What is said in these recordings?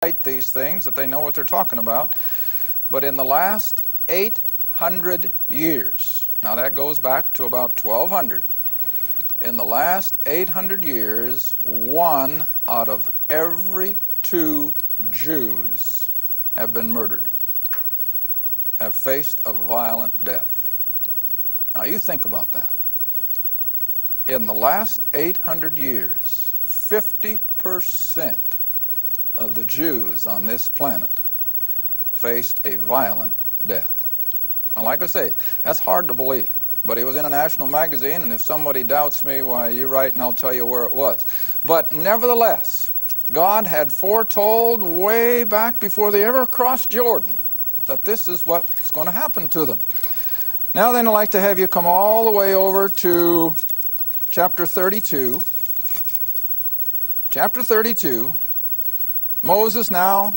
write these things, that they know what they're talking about. But in the last 800 years, now that goes back to about 1200, in the last 800 years, 1 out of every 2 Jews have been murdered, have faced a violent death. Now you think about that. In the last 800 years, 50% of the Jews on this planet faced a violent death. Now, like I say, that's hard to believe, but it was in a national magazine, and if somebody doubts me, why, you write and I'll tell you where it was. But nevertheless, God had foretold way back before they ever crossed Jordan that this is what's going to happen to them. Now then, I'd like to have you come all the way over to chapter 32. Chapter 32. Moses now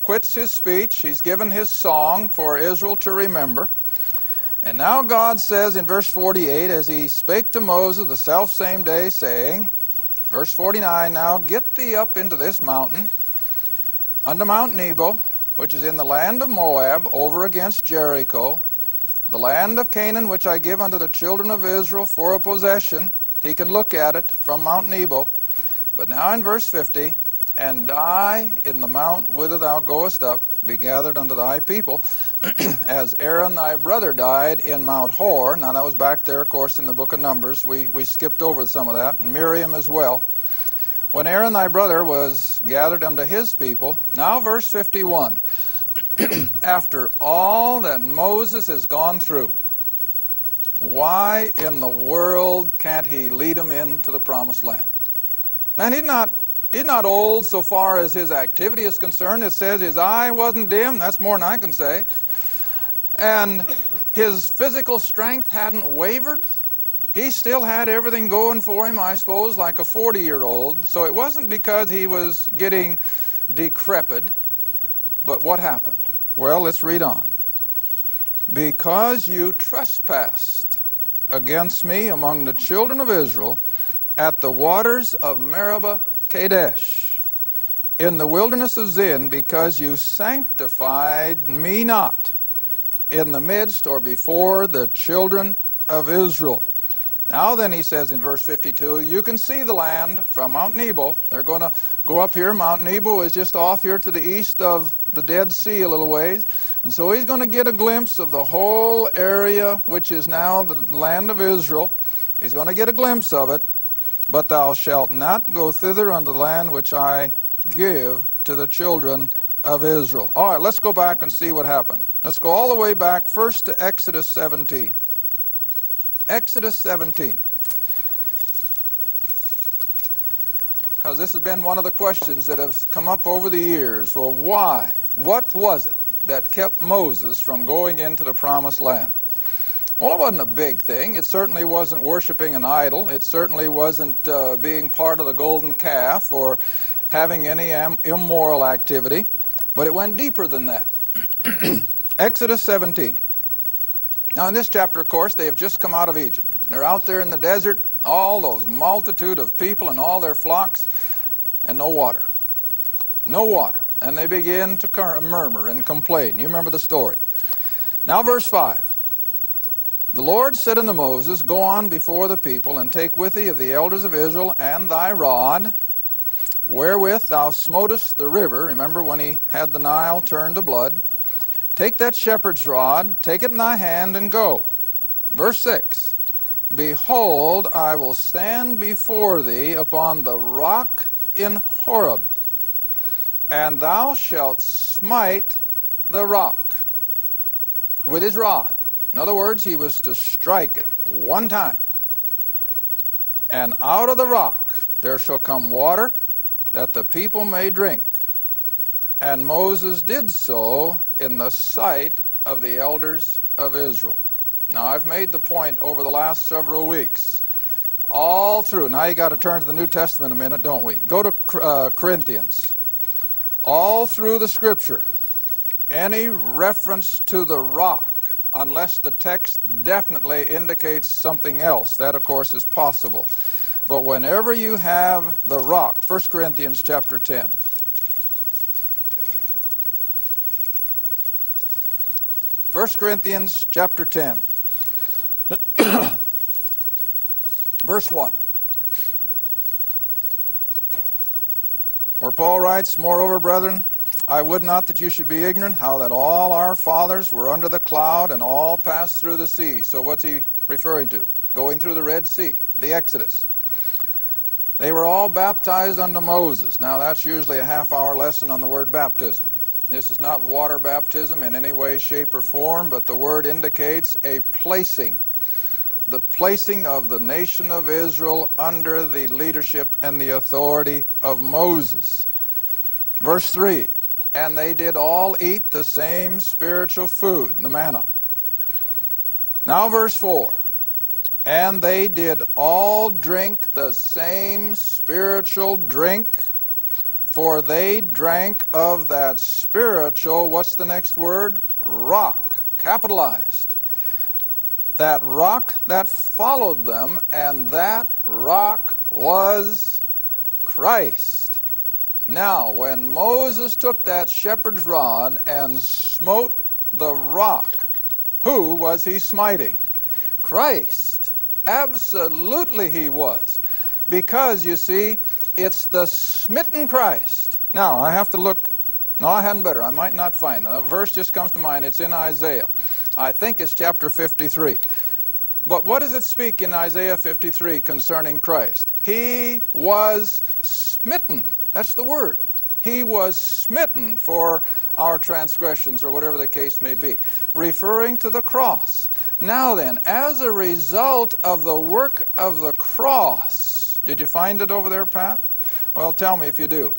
quits his speech. He's given his song for Israel to remember. And now God says in verse 48, as he spake to Moses the selfsame day, saying, verse 49, now get thee up into this mountain, unto Mount Nebo, which is in the land of Moab, over against Jericho, the land of Canaan, which I give unto the children of Israel for a possession. He can look at it from Mount Nebo. But now in verse 50, and I in the mount whither thou goest up be gathered unto thy people, as Aaron thy brother died in Mount Hor. Now that was back there, of course, in the book of Numbers. We skipped over some of that, and Miriam as well. When Aaron thy brother was gathered unto his people, now verse 51, after all that Moses has gone through, why in the world can't he lead them into the promised land? Man, he's not old so far as his activity is concerned. It says his eye wasn't dim. That's more than I can say. And his physical strength hadn't wavered. He still had everything going for him, I suppose, like a 40-year-old. So it wasn't because he was getting decrepit. But what happened? Well, let's read on. Because you trespassed against me among the children of Israel at the waters of Meribah Kadesh, in the wilderness of Zin, because you sanctified me not in the midst or before the children of Israel. Now then, he says in verse 52, you can see the land from Mount Nebo. They're going to go up here. Mount Nebo is just off here to the east of the Dead Sea a little ways. And so he's going to get a glimpse of the whole area, which is now the land of Israel. He's going to get a glimpse of it. But thou shalt not go thither unto the land which I give to the children of Israel. All right, let's go back and see what happened. Let's go all the way back first to Exodus 17. Exodus 17. Because this has been one of the questions that have come up over the years. Well, why? What was it that kept Moses from going into the promised land? Well, it wasn't a big thing. It certainly wasn't worshiping an idol. It certainly wasn't being part of the golden calf or having any immoral activity. But it went deeper than that. Exodus 17. Now, in this chapter, of course, they have just come out of Egypt. They're out there in the desert, all those multitude of people and all their flocks, and no water. No water. And they begin to murmur and complain. You remember the story. Now, verse 5. The Lord said unto Moses, go on before the people, and take with thee of the elders of Israel and thy rod, wherewith thou smotest the river. Remember when he had the Nile turned to blood. Take that shepherd's rod, take it in thy hand, and go. Verse 6. Behold, I will stand before thee upon the rock in Horeb, and thou shalt smite the rock with his rod. In other words, he was to strike it one time. And out of the rock there shall come water, that the people may drink. And Moses did so in the sight of the elders of Israel. Now, I've made the point over the last several weeks, all through. Now you got to turn to the New Testament a minute, don't we? Go to Corinthians. All through the Scripture, any reference to the rock, unless the text definitely indicates something else. That, of course, is possible. But whenever you have the rock, 1 Corinthians chapter 10, 1 Corinthians chapter 10. Verse 1. Where Paul writes, "Moreover, brethren, I would not that you should be ignorant how that all our fathers were under the cloud and all passed through the sea." So what's he referring to? Going through the Red Sea, the Exodus. "They were all baptized unto Moses." Now that's usually a half-hour lesson on the word baptism. This is not water baptism in any way, shape, or form, but the word indicates a placing. The placing of the nation of Israel under the leadership and the authority of Moses. Verse 3, "And they did all eat the same spiritual food," the manna. Now verse 4, "And they did all drink the same spiritual drink, for they drank of that spiritual," what's the next word? Rock, capitalized. "That rock that followed them, and that rock was Christ." Now, when Moses took that shepherd's rod and smote the rock, who was he smiting? Christ. Absolutely he was. Because, you see, it's the smitten Christ. Now, I have to look. No, I hadn't better. I might not find it. A verse just comes to mind. It's in Isaiah. I think it's chapter 53. But what does it speak in Isaiah 53 concerning Christ? He was smitten. That's the word. He was smitten for our transgressions, or whatever the case may be, referring to the cross. Now then, as a result of the work of the cross, did you find it over there, Pat? Well, tell me if you do.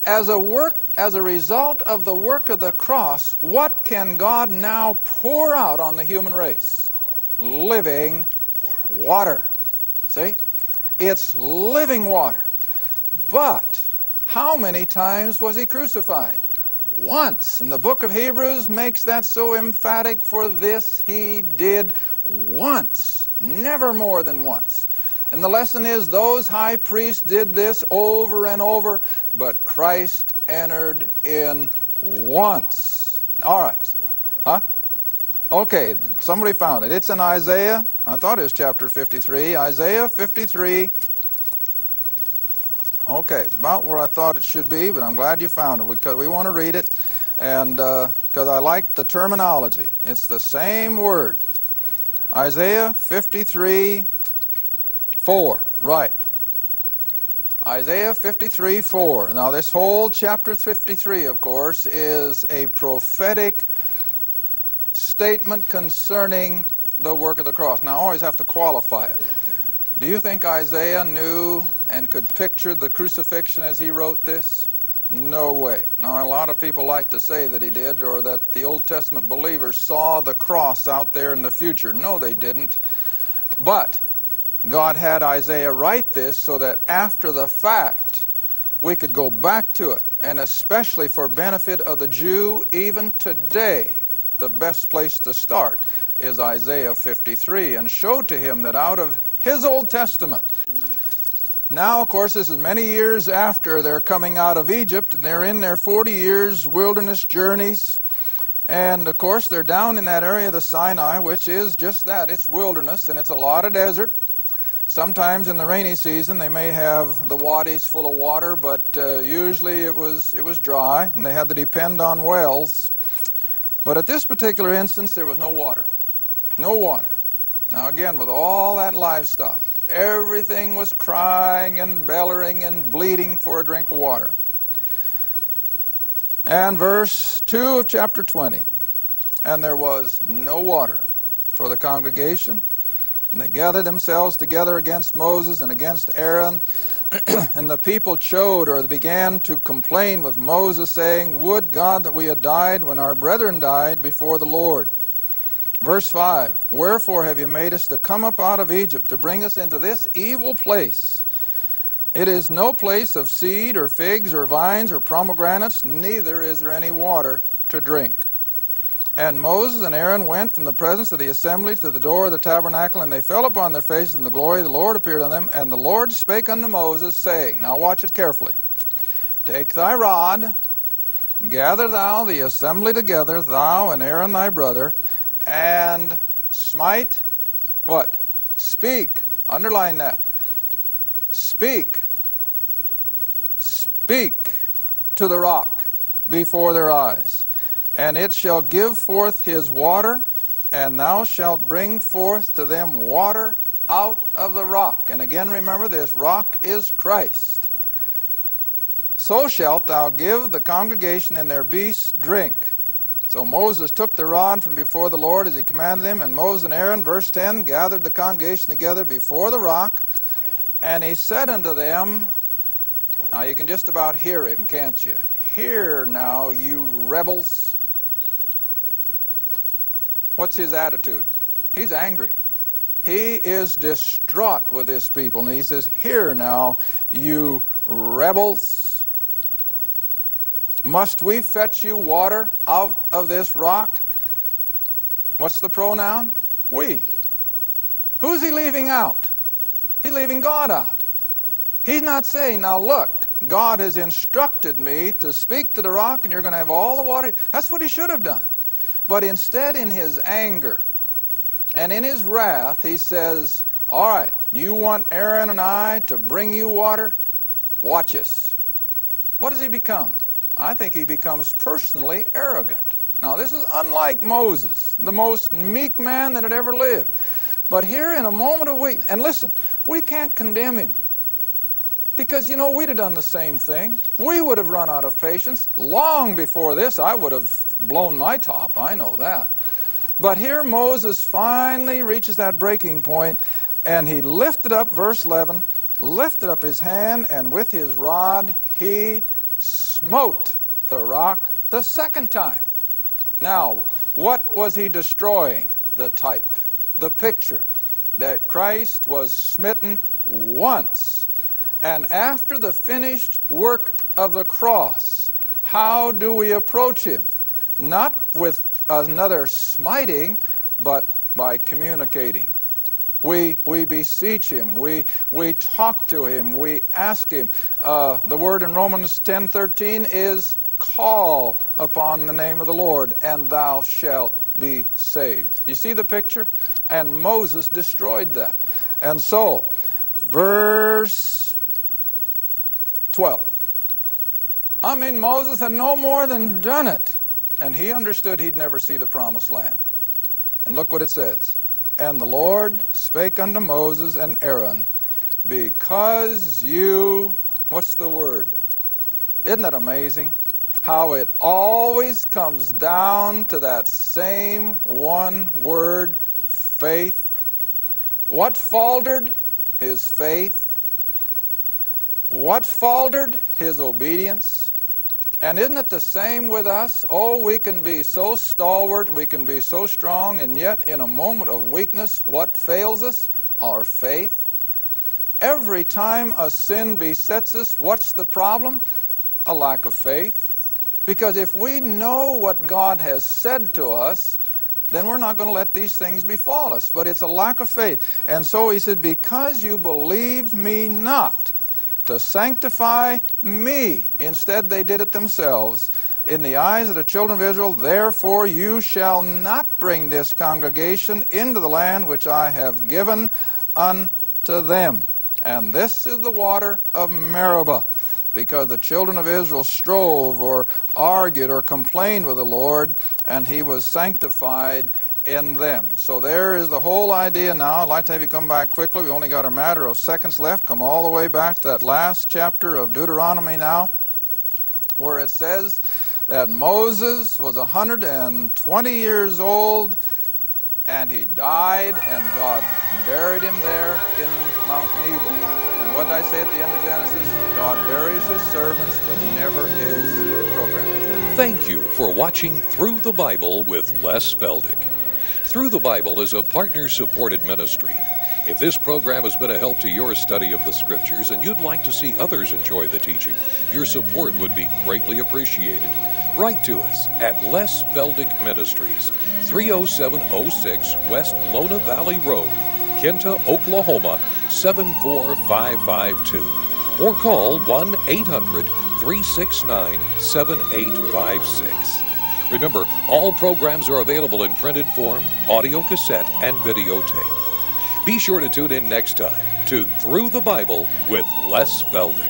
As a result of the work of the cross, what can God now pour out on the human race? Living water. See? It's living water. But how many times was he crucified? Once. And the book of Hebrews makes that so emphatic. For this he did once, never more than once. And the lesson is, those high priests did this over and over, but Christ entered in once. All right. Huh? Okay, somebody found it. It's in Isaiah. I thought it was chapter 53. Isaiah 53. Okay, it's about where I thought it should be, but I'm glad you found it, because we want to read it, and because I like the terminology. It's the same word. Isaiah 53, 4, right. Isaiah 53, 4. Now this whole chapter 53, of course, is a prophetic statement concerning the work of the cross. Now I always have to qualify it. Do you think Isaiah knew and could picture the crucifixion as he wrote this? No way. Now a lot of people like to say that he did, or that the Old Testament believers saw the cross out there in the future. No, they didn't. But God had Isaiah write this so that after the fact we could go back to it, and especially for benefit of the Jew, even today, the best place to start is Isaiah 53, and show to him that out of his Old Testament. Now, of course, this is many years after they're coming out of Egypt, and they're in their 40 years wilderness journeys, and of course they're down in that area of the Sinai, which is just that. It's wilderness, and it's a lot of desert. Sometimes in the rainy season they may have the wadis full of water, but usually it was dry, and they had to depend on wells. But at this particular instance, there was no water. No water. Now again, with all that livestock, everything was crying and bellowing and bleating for a drink of water. And verse 2 of chapter 20, "And there was no water for the congregation, and they gathered themselves together against Moses and against Aaron, and the people chode," or they began to complain with Moses, saying, "Would God that we had died when our brethren died before the Lord." Verse 5, "Wherefore have you made us to come up out of Egypt, to bring us into this evil place? It is no place of seed or figs or vines or pomegranates, neither is there any water to drink." And Moses and Aaron went from the presence of the assembly to the door of the tabernacle, and they fell upon their faces, and the glory of the Lord appeared on them. And the Lord spake unto Moses, saying, now watch it carefully, "Take thy rod, gather thou the assembly together, thou and Aaron thy brother, and smite, what? Speak. Underline that. Speak. Speak to the rock before their eyes, and it shall give forth his water, and thou shalt bring forth to them water out of the rock. And again, remember, this rock is Christ. So shalt thou give the congregation and their beasts drink. So Moses took the rod from before the Lord as he commanded him, and Moses and Aaron, verse 10, gathered the congregation together before the rock, and he said unto them, now you can just about hear him, can't you? Hear now, you rebels. What's his attitude? He's angry. He is distraught with his people, and he says, hear now, you rebels. Must we fetch you water out of this rock? What's the pronoun? We. Who's he leaving out? He's leaving God out. He's not saying, now look, God has instructed me to speak to the rock and you're going to have all the water. That's what he should have done. But instead, in his anger and in his wrath, he says, all right, you want Aaron and I to bring you water? Watch us. What does he become? I think he becomes personally arrogant. Now, this is unlike Moses, the most meek man that had ever lived. But here in a moment of weakness, and listen, we can't condemn him. Because, you know, we'd have done the same thing. We would have run out of patience. Long before this, I would have blown my top. I know that. But here Moses finally reaches that breaking point, and he lifted up, verse 11, lifted up his hand, and with his rod he smote the rock the second time. Now, what was he destroying? The type, the picture that Christ was smitten once. And after the finished work of the cross, how do we approach him? Not with another smiting, but by communicating. We beseech him. We talk to him. We ask him. The word in Romans 10:13 is call upon the name of the Lord, and thou shalt be saved. You see the picture? And Moses destroyed that. And so, verse 12. I mean, Moses had no more than done it. And he understood he'd never see the promised land. And look what it says. And the Lord spake unto Moses and Aaron, because you, what's the word? Isn't that amazing? How it always comes down to that same one word, faith. What faltered? His faith. What faltered? His obedience. And isn't it the same with us? Oh, we can be so stalwart, we can be so strong, and yet in a moment of weakness, what fails us? Our faith. Every time a sin besets us, what's the problem? A lack of faith. Because if we know what God has said to us, then we're not going to let these things befall us. But it's a lack of faith. And so he said, because you believed me not to sanctify me, instead they did it themselves, in the eyes of the children of Israel, therefore you shall not bring this congregation into the land which I have given unto them. And this is the water of Meribah, because the children of Israel strove or argued or complained with the Lord, and he was sanctified in them. So there is the whole idea now. I'd like to have you come back quickly. We only got a matter of seconds left. Come all the way back to that last chapter of Deuteronomy now, where it says that Moses was 120 years old, and he died, and God buried him there in Mount Nebo. And what did I say at the end of Genesis? God buries his servants, but never his program. Thank you for watching Through the Bible with Les Feldick. Through the Bible is a partner-supported ministry. If this program has been a help to your study of the Scriptures and you'd like to see others enjoy the teaching, your support would be greatly appreciated. Write to us at Les Feldick Ministries, 30706 West Lona Valley Road, Kenta, Oklahoma, 74552. Or call 1-800 369-7856. Remember, all programs are available in printed form, audio cassette, and videotape. Be sure to tune in next time to Through the Bible with Les Feldick.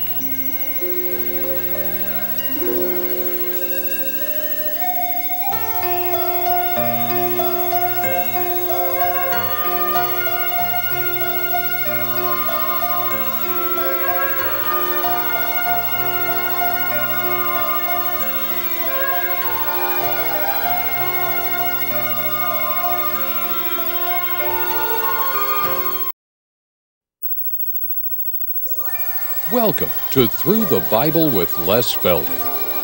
Welcome to Through the Bible with Les Feldick,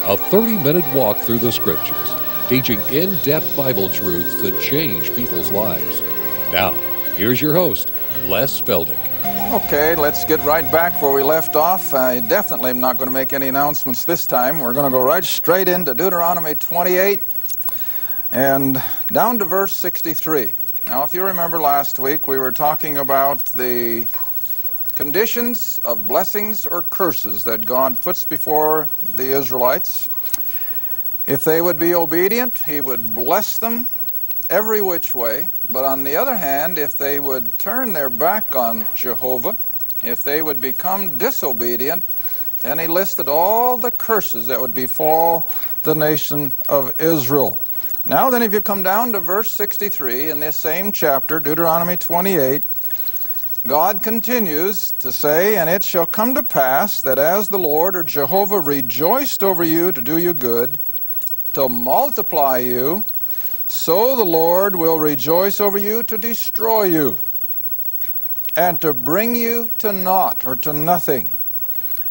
a 30-minute walk through the Scriptures, teaching in-depth Bible truths that change people's lives. Now, here's your host, Les Feldick. Okay, let's get right back where we left off. I definitely am not going to make any announcements this time. We're going to go right straight into Deuteronomy 28 and down to verse 63. Now, if you remember last week, we were talking about the conditions of blessings or curses that God puts before the Israelites. If they would be obedient, He would bless them every which way. But on the other hand, if they would turn their back on Jehovah, if they would become disobedient, then He listed all the curses that would befall the nation of Israel. Now then, if you come down to verse 63 in this same chapter, Deuteronomy 28, God continues to say, "And it shall come to pass that as the Lord or Jehovah rejoiced over you to do you good, to multiply you, so the Lord will rejoice over you to destroy you, and to bring you to naught," or to nothing.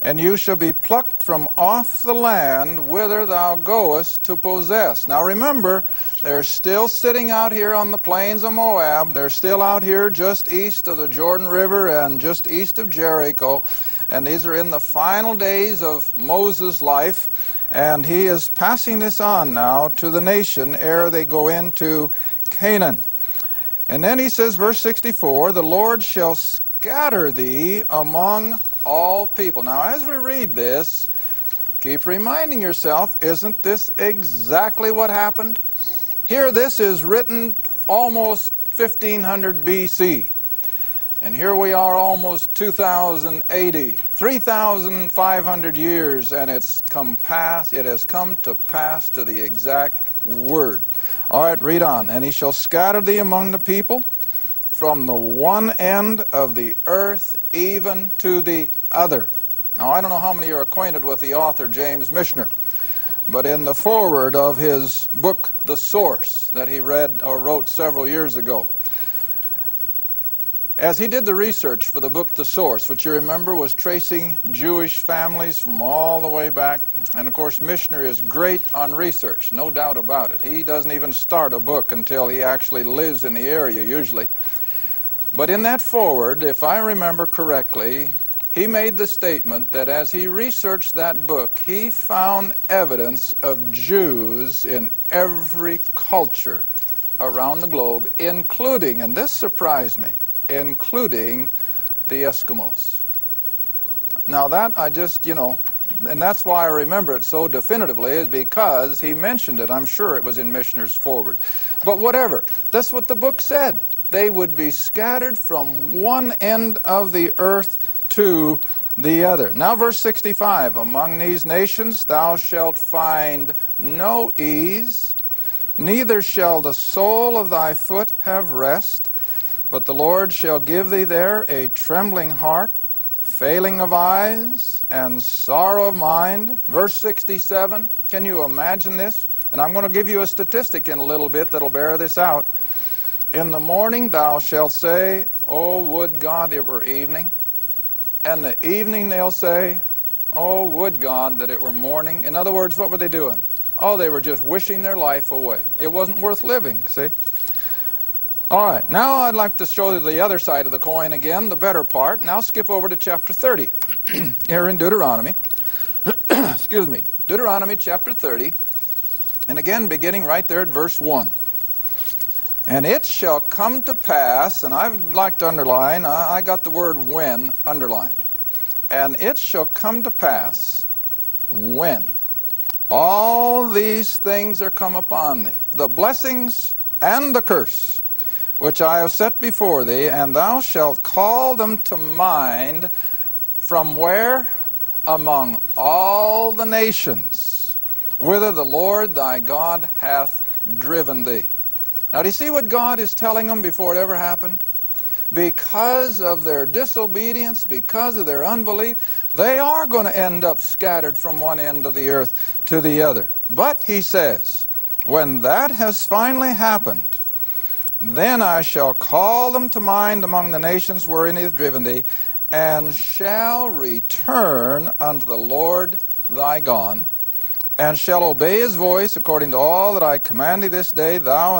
"And you shall be plucked from off the land whither thou goest to possess." Now remember, they're still sitting out here on the plains of Moab. They're still out here just east of the Jordan River and just east of Jericho. And these are in the final days of Moses' life. And he is passing this on now to the nation ere they go into Canaan. And then he says, verse 64, "The Lord shall scatter thee among all people." Now as we read this, keep reminding yourself, isn't this exactly what happened? Here this is written almost 1500 BC. And here we are almost 2000 AD. 3,500 years, and it has come to pass to the exact word. All right, read on. "And he shall scatter thee among the people from the one end of the earth even to the other." Now, I don't know how many are acquainted with the author, James Michener, but in the foreword of his book, The Source, that he read or wrote several years ago, as he did the research for the book, The Source, which you remember was tracing Jewish families from all the way back, and of course Michener is great on research, no doubt about it. He doesn't even start a book until he actually lives in the area usually. But in that foreword, if I remember correctly, he made the statement that as he researched that book, he found evidence of Jews in every culture around the globe, including, and this surprised me, including the Eskimos. Now that I just, and that's why I remember it so definitively, is because he mentioned it. I'm sure it was in Michener's foreword. But whatever, that's what the book said. They would be scattered from one end of the earth to the other. Now verse 65, "Among these nations thou shalt find no ease, neither shall the sole of thy foot have rest, but the Lord shall give thee there a trembling heart, failing of eyes, and sorrow of mind." Verse 67, can you imagine this? And I'm going to give you a statistic in a little bit that'll bear this out. "In the morning thou shalt say, Oh, would God it were evening. And the evening they'll say, Oh, would God that it were morning." In other words, what were they doing? Oh, they were just wishing their life away. It wasn't worth living, see? All right, now I'd like to show you the other side of the coin again, the better part. Now skip over to chapter 30 here in Deuteronomy. Excuse me, Deuteronomy chapter 30. And again, beginning right there at verse 1. "And it shall come to pass," and I'd like to underline, I got the word "when" underlined. "And it shall come to pass when all these things are come upon thee, the blessings and the curse, which I have set before thee, and thou shalt call them to mind from where? Among all the nations, whither the Lord thy God hath driven thee. Now, do you see what God is telling them before it ever happened? Because of their disobedience, because of their unbelief, they are going to end up scattered from one end of the earth to the other. But, he says, when that has finally happened, then I shall call them to mind among the nations wherein he hath driven thee, and shall return unto the Lord thy God, and shall obey his voice according to all that I command thee this day, thou and